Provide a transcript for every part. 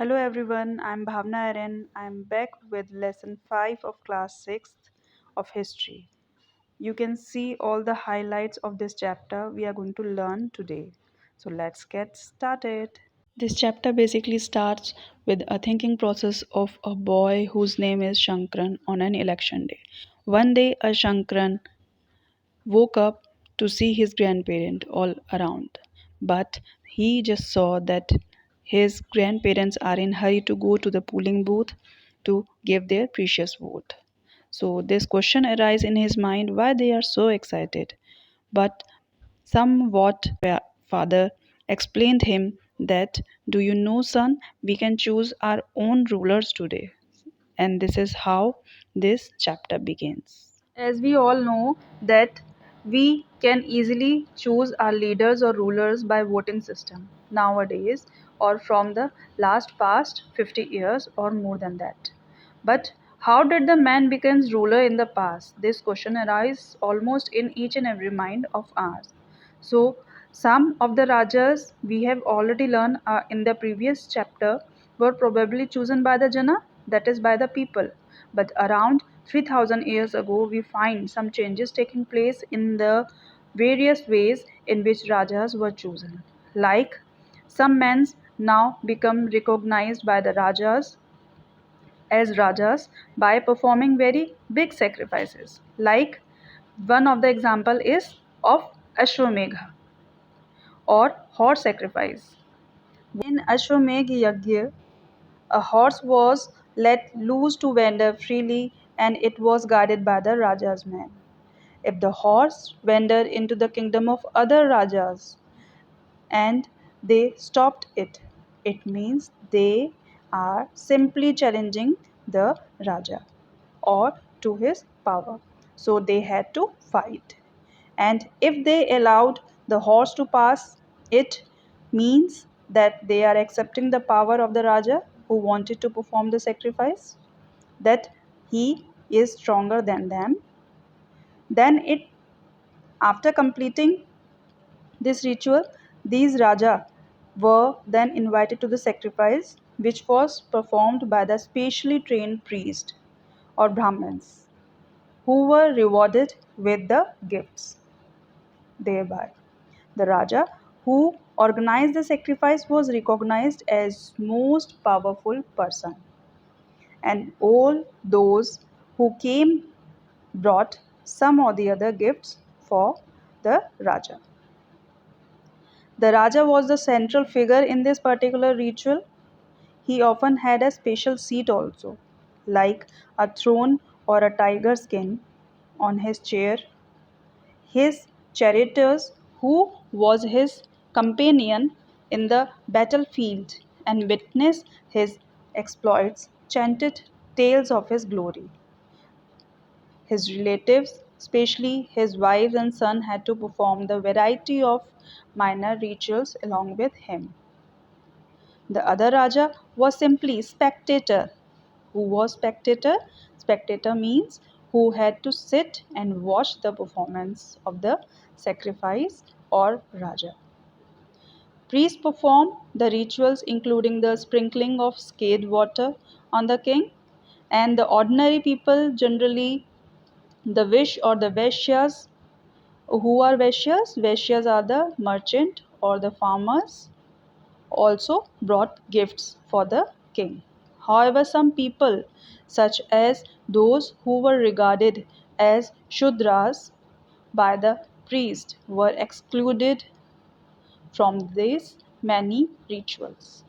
Hello everyone, I'm Bhavna Aren. I'm back with lesson 5 of class 6th of history. You can see all the highlights of this chapter we are going to learn today. So let's get started. This chapter basically starts with a thinking process of a boy whose name is Shankran on an election day. One day, a Shankran woke up to see his grandparent all around, but he just saw that his grandparents are in hurry to go to the polling booth to give their precious vote. So this question arises in his mind why they are so excited. But somewhat father explained him that, do you know, son, we can choose our own rulers today. And this is how this chapter begins. As we all know that we can easily choose our leaders or rulers by voting system nowadays or from the last past 50 years or more than that. But how did the man becomes ruler in the past? This question arises almost in each and every mind of ours. So some of the rajas we have already learned in the previous chapter were probably chosen by the Jana, that is by the people. But around 3000 years ago, we find some changes taking place in the various ways in which rajas were chosen. Like some men now become recognized by the rajas as rajas by performing very big sacrifices. Like one of the example is of Ashwamedha or horse sacrifice. In Ashwamedh Yagya, a horse was let loose to wander freely and it was guarded by the Raja's men. If the horse wandered into the kingdom of other Rajas and they stopped it, it means they are simply challenging the Raja or to his power. So they had to fight. And if they allowed the horse to pass, it means that they are accepting the power of the Raja who wanted to perform the sacrifice, that he is stronger than them. Then it after completing this ritual, these Raja were then invited to the sacrifice, which was performed by the specially trained priest or Brahmins, who were rewarded with the gifts thereby. The Raja who organized the sacrifice was recognized as most powerful person, and all those who came brought some or the other gifts for the Raja. The Raja was the central figure in this particular ritual. He often had a special seat also, like a throne or a tiger skin on his chair. His charioteers, who was his companion in the battlefield and witnessed his exploits, chanted tales of his glory. His relatives, especially his wives and son, had to perform the variety of minor rituals along with him. The other Raja was simply spectator. Who was spectator? Spectator means who had to sit and watch the performance of the sacrifice or Raja. Priests perform the rituals including the sprinkling of scathed water on the king, and the ordinary people, generally the wish or the Vaishyas. Who are Vaishyas? Vaishyas are the merchant or the farmers, also brought gifts for the king. However, some people, such as those who were regarded as Shudras by the priest, were excluded from these many rituals.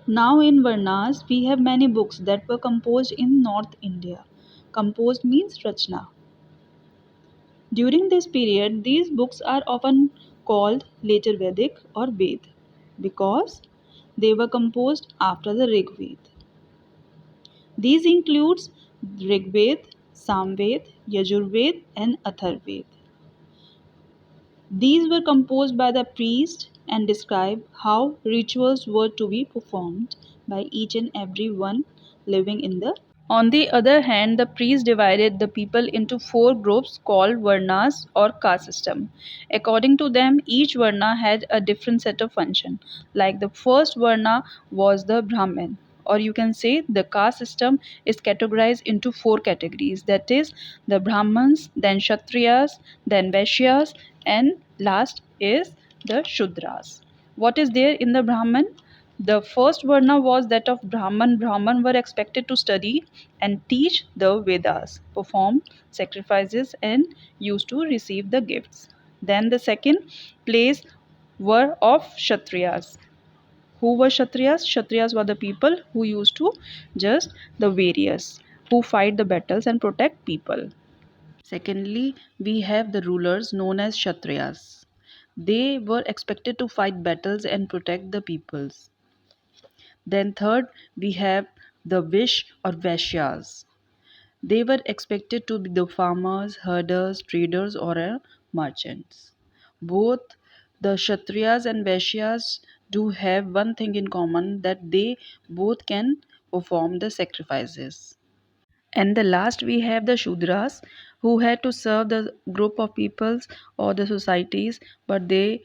Now, in Varnas, we have many books that were composed in North India. Composed means Rachna. During this period, these books are often called later Vedic or Ved because they were composed after the Rig Veda. These includes Rig Veda, Samved, Yajurved and Atharved. These were composed by the priest and describe how rituals were to be performed by each and every one living in the On the other hand, the priests divided the people into four groups called varnas or caste system. According to them, each varna had a different set of function. Like the first varna was the Brahmin, or you can say the caste system is categorized into four categories. That is the Brahmins, then Kshatriyas, then Vaishyas, and last is the Shudras. What is there in the Brahman? The first Varna was that of Brahman. Brahman were expected to study and teach the Vedas, perform sacrifices, and used to receive the gifts. Then the second place were of Kshatriyas. Who were Kshatriyas? Kshatriyas were the people who used to just the warriors who fight the battles and protect people. Secondly, we have the rulers known as Kshatriyas. They were expected to fight battles and protect the peoples. Then third, we have the Vish or Vaishyas. They were expected to be the farmers, herders, traders, or merchants. Both the Kshatriyas and Vaishyas do have one thing in common, that they both can perform the sacrifices. And the last we have the Shudras, who had to serve the group of peoples or the societies, but they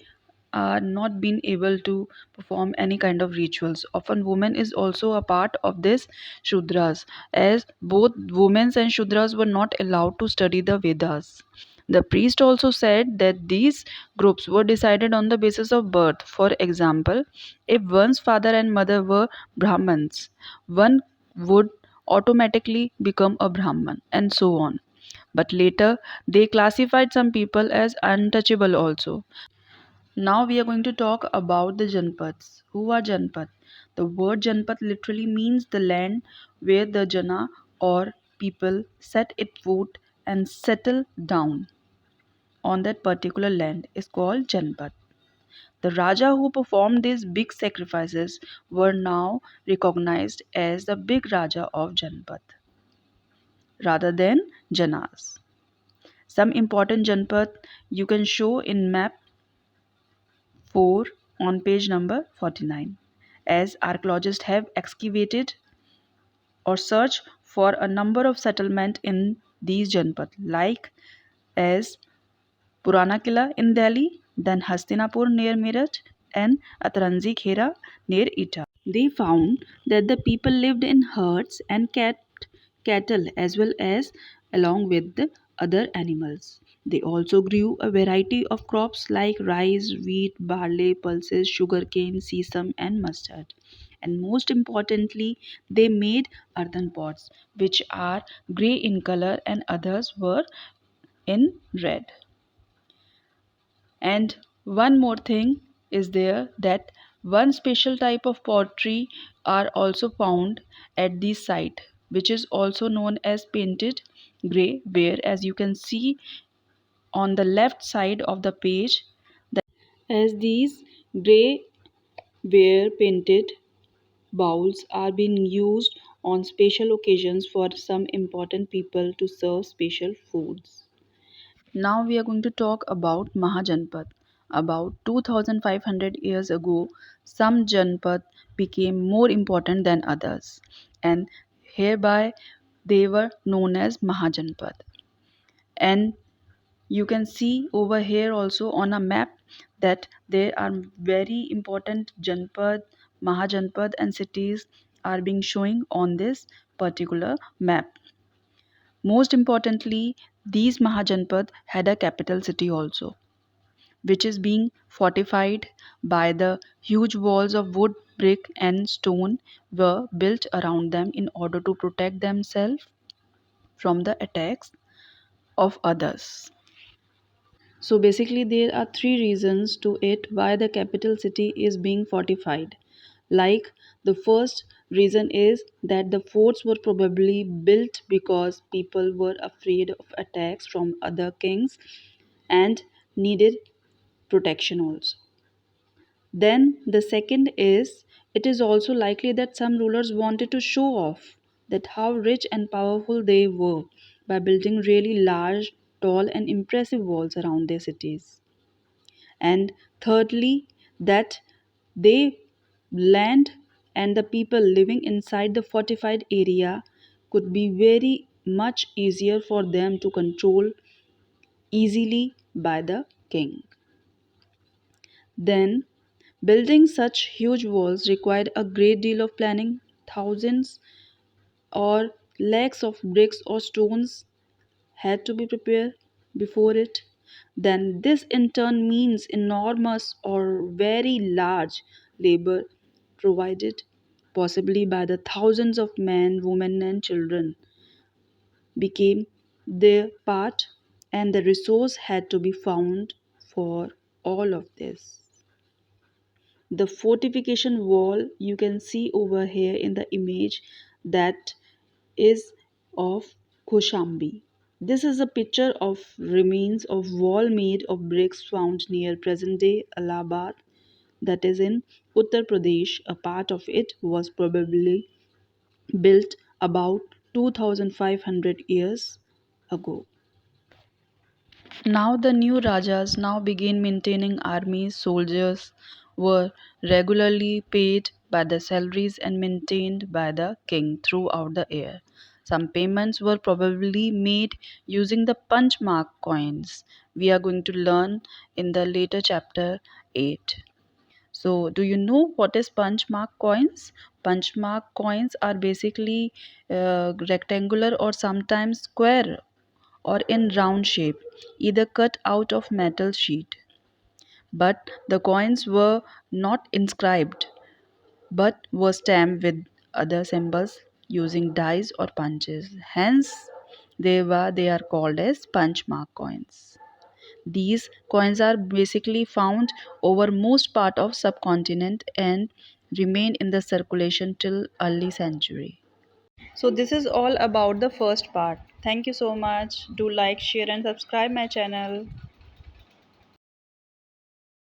are not being able to perform any kind of rituals. Often women is also a part of this Shudras, as both women and Shudras were not allowed to study the Vedas. The priest also said that these groups were decided on the basis of birth. For example, if one's father and mother were Brahmins, one would automatically become a Brahman, and so on. But later, they classified some people as untouchable also. Now we are going to talk about the Janpads. Who are Janpad? The word Janpad literally means the land where the Jana or people set its foot and settle down on that particular land is called Janpad. The Raja who performed these big sacrifices were now recognized as the big Raja of Janpad rather than Janas. Some important Janpad you can show in map 4 on page number 49. As archaeologists have excavated or searched for a number of settlements in these Janpad, like as Purana Killa in Delhi, then Hastinapur near Meerut, and Atranzi Khera near Etah. They found that the people lived in herds and kept cattle as well as along with the other animals. They also grew a variety of crops like rice, wheat, barley, pulses, sugarcane, sesame, and mustard. And most importantly, they made earthen pots, which are grey in color, and others were in red. And one more thing is there, that one special type of pottery are also found at this site, which is also known as painted grey, where as you can see on the left side of the page, that as these grey ware painted bowls are being used on special occasions for some important people to serve special foods. Now we are going to talk about Mahajanpad. About 2500 years ago, some Janpad became more important than others, and hereby they were known as Mahajanpad. And you can see over here also on a map that there are very important Janpad, Mahajanpad, and cities are being showing on this particular map. Most importantly, these Mahajanpad had a capital city also, which is being fortified by the huge walls of wood, brick, and stone were built around them in order to protect themselves from the attacks of others. So basically, there are three reasons to it why the capital city is being fortified. Like the first reason is that the forts were probably built because people were afraid of attacks from other kings and needed protection also. Then the second is, it is also likely that some rulers wanted to show off that how rich and powerful they were by building really large, tall, and impressive walls around their cities. And thirdly, that they land and the people living inside the fortified area could be very much easier for them to control easily by the king. Then, building such huge walls required a great deal of planning. Thousands or lakhs of bricks or stones had to be prepared before it. Then, this in turn means enormous or very large labor provided, possibly by the thousands of men, women, and children, became their part, and the resource had to be found for all of this. The fortification wall you can see over here in the image, that is of Koshambi. This is a picture of remains of wall made of bricks found near present day Allahabad, that is in Uttar Pradesh. A part of it was probably built about 2500 years ago. Now the new Rajas now began maintaining armies. Soldiers were regularly paid by the salaries and maintained by the king throughout the year. Some payments were probably made using the punch mark coins. We are going to learn in the later chapter 8. So, do you know what is punch mark coins? Punch mark coins are basically rectangular or sometimes square or in round shape, either cut out of metal sheet. But the coins were not inscribed, but were stamped with other symbols using dies or punches. Hence, they are called as punch mark coins. These coins are basically found over most part of subcontinent and remain in the circulation till early century. So this is all about the first part. Thank you so much. Do like, share and subscribe my channel.